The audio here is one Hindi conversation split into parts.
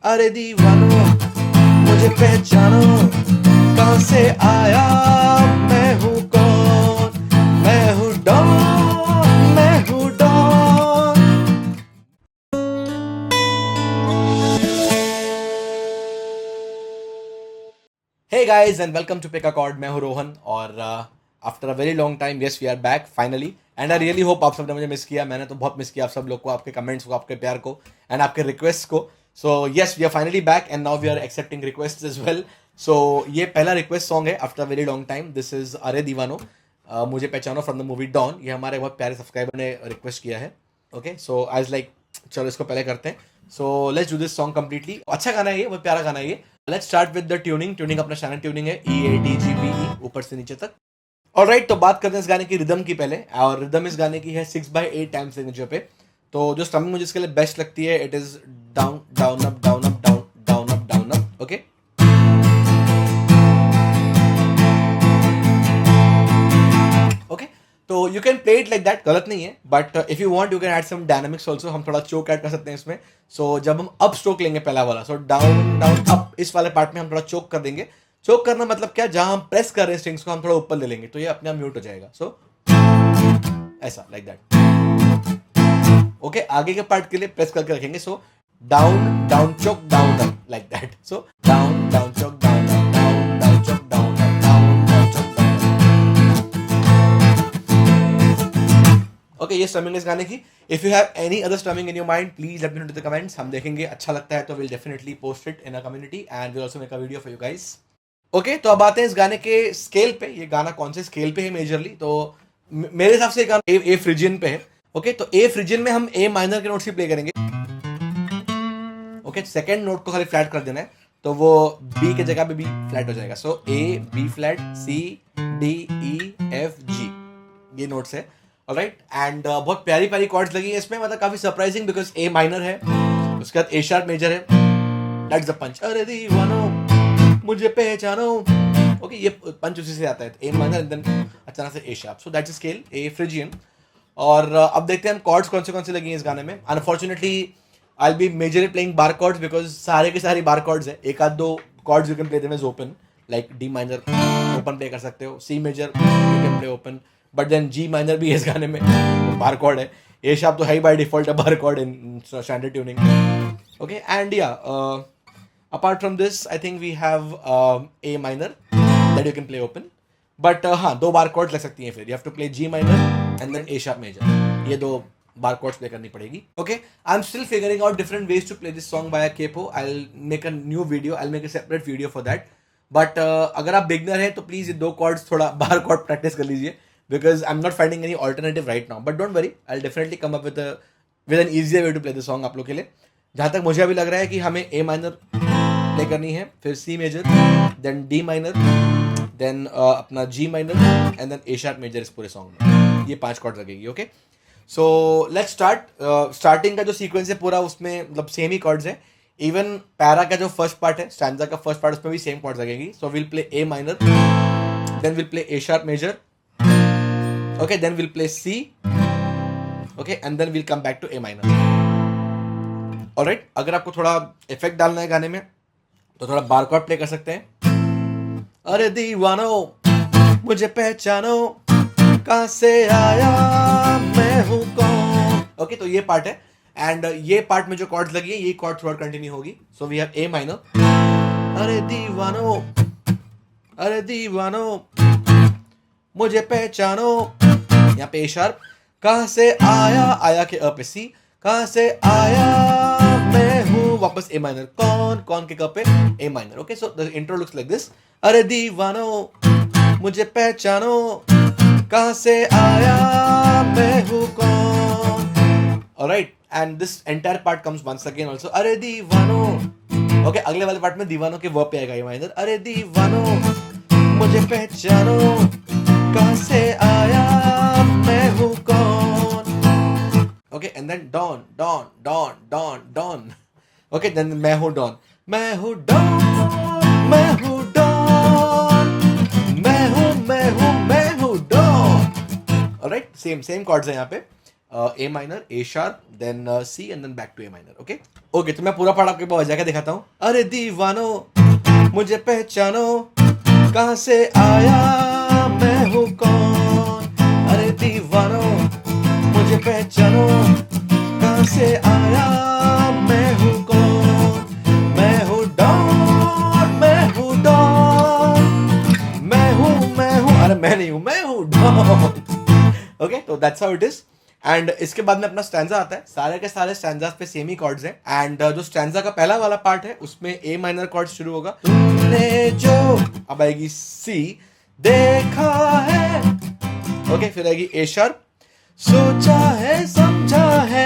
अरे दीवानो मुझे पहचानो, कहाँ से आया, मैं हूँ कौन, मैं हूँ डॉन, मैं हूँ don. Hey guys and welcome to Pick a Chord. मैं हूँ रोहन और after a very long time yes we are back finally and I really hope आप सबने मुझे मिस किया. मैंने तो बहुत मिस किया आप सब लोग को, आपके कमेंट्स को, आपके प्यार को एंड आपके रिक्वेस्ट को. So yes we are finally back and now we are accepting request as well. So ये पहला रिक्वेस्ट सॉन्ग है after a very long time. This is अरे दीवानो, मुझे पहचानो फ्रॉम द मूवी डॉन. ये हमारे बहुत प्यारे सब्सक्राइबर ने रिक्वेस्ट किया है. Okay so I was like चलो इसको पहले करते हैं. So let's do this song completely. अच्छा गाना है ये, बहुत प्यारा गाना है ये. Let's start with the tuning. Tuning अपना चैनल ट्यूनिंग है EADGBE ऊपर से नीचे तक. ऑलराइट, तो बात करते हैं इस गाने की रिदम की पहले. और रिदम इस गाने की है 6/8 टाइम सिग्नेचर पे. तो जो स्ट्रमिंग मुझे इसके लिए बेस्ट लगती है, it is down down up down up down down up down up. Okay okay, तो you can play it like that, गलत नहीं है. But if you want you can add some dynamics also. हम थोड़ा चोक ऐड कर सकते हैं इसमें. सो जब हम अप स्ट्रोक लेंगे पहला वाला, सो डाउन डाउन अप, इस वाले पार्ट में हम थोड़ा चोक कर देंगे. चोक करना मतलब क्या, जहां हम प्रेस कर रहे हैं स्ट्रिंग्स को हम थोड़ा ऊपर ले लेंगे तो ये अपने आप म्यूट हो जाएगा. सो ऐसा लाइक दैट. ओके, आगे के पार्ट के लिए प्रेस करके रखेंगे. So down down choke down up like that. So down down choke down up, down down choke down up, down down choke down up. Okay, ये स्ट्रमिंग इस गाने की. If you have any other strumming in your mind please let me know in the comments. हम देखेंगे, अच्छा लगता है तो will definitely post it in a community and will also make a video for you guys. Okay, तो अब आते हैं इस गाने के स्केल पे. ये गाना कौन से स्केल पे है मेजरली, तो मेरे हिसाब से ये गाना ए फ्रिजियन पे है. ओके, तो ए फ्रिजियन में हम ए माइनर के नोट्स ही प्ले करेंगे. ओके, सेकंड नोट को खाली फ्लैट कर देना है तो वो बी के जगह पे बी फ्लैट हो जाएगा. So A B flat C D E F G, ये नोट्स है. ऑलराइट, एंड बहुत प्यारी प्यारी कॉर्ड्स लगी है इसमें, मतलब काफी सरप्राइजिंग बिकॉज ए माइनर है, उसके बाद ए शार्प मेजर है. दैट्स द पंच. अरे दीवानो मुझे पहचानो. ओके, ये पंच उसी से आता है, ए माइनर एंड देन अचानक से A sharp. So that's the scale A Phrygian. और अब देखते हैं हम कॉर्ड्स कौन से लगी हैं इस गाने में. Unfortunately I will be majorly playing bar chords because सारे के सारे बार कॉर्ड्स है. एक आध दो chords you can play them as open, like D minor open play कर सकते हो, C major you can play open, but then G minor भी इस गाने में बार कॉर्ड है. ए शार्प तो है ही by default bar chord in standard tuning. Okay, and या apart from this I think we have A minor that you can play open, but हाँ, दो बार कॉर्ड्स लग सकती हैं फिर. you have to play G minor and then A sharp major. ये दो बार कॉर्ड्स प्ले करनी पड़ेगी. Okay, I'm still figuring out different ways to play this song by a capo. I'll make a new video, I'll make a separate video for that. but अगर आप बिगनर हैं तो प्लीज ये दो कॉर्ड्स थोड़ा बार कॉर्ड प्रैक्टिस कर लीजिए because I'm not finding any alternative right now. but don't worry, I'll definitely come up with an easier way to play the song आप लोग के लिए. जहाँ तक मुझे अभी लग रहा है कि हमें A minor प्ले करनी है, फिर C major, then D minor, then अपना G minor and then A sharp major इस पूरे सॉन्ग में. ये 5 कॉर्ड लगेगी. Okay, so let's start. Starting का जो सीक्वेंस है पूरा उसमें मतलब सेम ही कॉर्ड्स है. इवन पैरा का जो फर्स्ट पार्ट है, स्टैंजा का फर्स्ट पार्ट, उसमें भी सेम कॉर्ड्स लगेगी. So will play A minor, then will play A sharp major, okay, then will play C, okay, and then will come back to A minor. Alright, अगर आपको थोड़ा इफेक्ट डालना है गाने में तो थोड़ा बार कॉर्ड प्ले कर सकते हैं. अरे दीवानो मुझे पहचानो, कहां से आया, मैं हूं कौन. ओके, तो ये पार्ट है एंड ये पार्ट में जो कॉर्ड्स लगी है ये कॉर्ड थ्रू कंटिन्यू होगी. So we have A minor, अरे दीवानो, अरे दीवानो मुझे पहचानो, यहाँ पे ए शार्प, कहां से आया, आया के अ पे सी, कहां से आया, मैं हूं वापस ए माइनर, कौन के पे ए minor. Okay, so the intro looks like this. अरे दीवानो मुझे पहचानो, कहां से आया, मैं हूं कौन. Alright, and this entire part comes once again also. अरे दीवानो. ओके, अगले वाले पार्ट में दीवानो के वर्ब पे आएगा ए माइनर. अरे दीवानो मुझे पहचानो, कहां से आया, मैं हूं कौन. Okay, and then Don Don Don Don Don. Okay, then मैं हूं डॉन, मैं हूं डॉन, मैं हूं डॉन, मैं हूं डॉन. ऑलराइट, सेम कॉर्ड्स हैं यहाँ पे. A minor, A sharp, then C and then back to A minor. Okay? Okay, तो मैं पूरा पार्ट आपके पास बजा के दिखाता हूँ. अरे दीवानो मुझे पहचानो, कहाँ से आया मैं हूँ कौन. अरे दीवानो मुझे पहचानो, कहाँ से आया मैं हूँ कौन. मैं हूँ डॉन, मैं हूँ डॉन, मैं हूँ, अरे मैं नहीं हूँ, मैं हूँ डॉन. ओके, तो that's how it is. And इसके बाद में अपना स्टैंजा आता है. सारे के सारे स्टैंजास पे सेम ही कॉर्ड्स हैं. एंड जो स्टैंजा का पहला वाला पार्ट है उसमें ए माइनर कॉर्ड शुरू होगा. तुमने जो अब आएगी सी देखा है. ओके, फिर आएगी ए शार्प. सोचा है समझा है,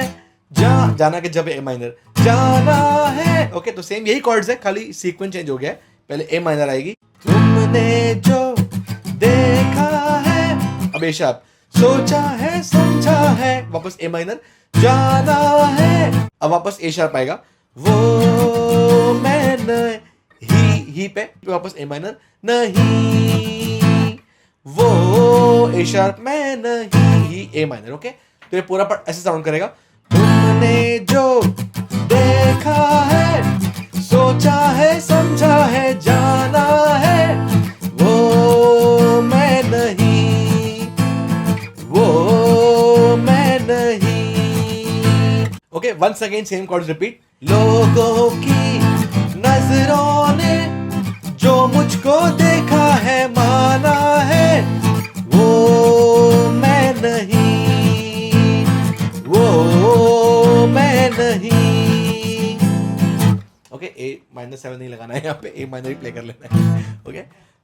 जाना के जब ए माइनर, जाना है. ओके, तो सेम यही कॉर्ड्स है, खाली सीक्वेंस चेंज हो गया है. पहले ए माइनर आएगी. तुमने जो देखा है, अब ए शार्प. सोचा है समझा है, वापस ए माइनर. जाना है, अब वापस ए शार्प आएगा. वो मैं ही पे वापस ए माइनर. नहीं वो ए शार्प, मैं नहीं ही ए माइनर. ओके, तो ये पूरा पार्ट ऐसे साउंड करेगा. तुमने जो देखा है, सोचा है समझा है, जाना है, वो मैं नहीं, वो मैं नहीं. Okay, once again same chords repeat. लोगों की नजरों ने जो मुझको देखा है, माना है, वो मैं नहीं, वो मैं नहीं. ओके, ए माइनर 7 नहीं लगाना है यहाँ पे, ए माइनर ही प्ले कर लेना है. ओके,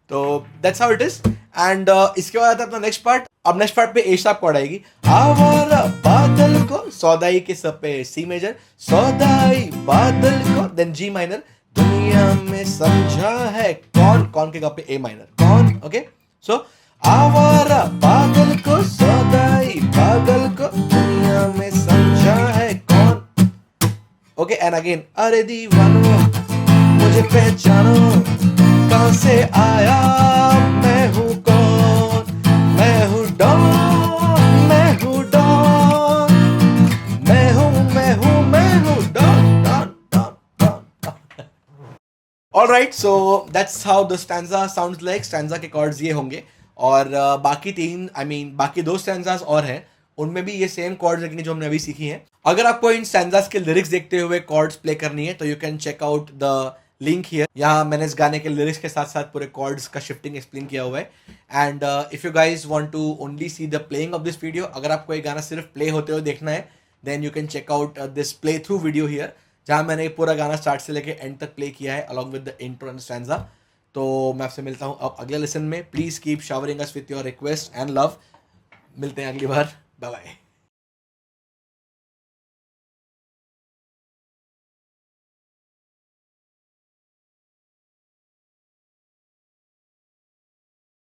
तो that's how it is. And इसके बाद आता है अपना नेक्स्ट पार्ट. अब नेक्स्ट पार्ट पे ए शार्प कॉर्ड आएगी. आवारा बादल को, सौदाई के सब पे सी मेजर, सौदाई बादल को, देन जी माइनर. दुनिया में समझा है कौन, कौन के पे ए माइनर, कौन. ओके, सो आवारा बादल को, सौदाई बादल को, दुनिया में समझा है कौन. Okay, and again. अरे दीवानो मुझे पहचानो, कहाँ से आया मैं हूँ कौन. मैं हूँ डॉन, मैं हूँ डॉन, मैं हूँ Don, Don, Don, Don. Alright, so that's how the stanza sounds like. Stanza के कॉर्ड्स ये होंगे. और बाकी तीन, बाकी दो स्टैंजास और हैं, उनमें भी ये सेम कॉर्ड्स लेकिन जो हमने अभी सीखी हैं. अगर आपको इन स्टैंजास के लिरिक्स देखते हुए कॉर्ड्स प्ले करनी है तो you can check out the link here. यहाँ मैंने इस गाने के लिरिक्स के साथ साथ पूरे कॉर्ड्स का शिफ्टिंग एक्सप्लेन किया हुआ है. And if you guys want to only see the playing of this video, अगर आपको ये गाना सिर्फ प्ले होते हुए देखना है, then you can check out this playthrough video here, जहाँ मैंने ये पूरा गाना स्टार्ट से लेके एंड तक प्ले किया है along with the intro and stanza. तो मैं आपसे मिलता हूँ अब अगले लेसन में. Please keep showering us with your request and love. मिलते हैं अगली बार. Bye bye.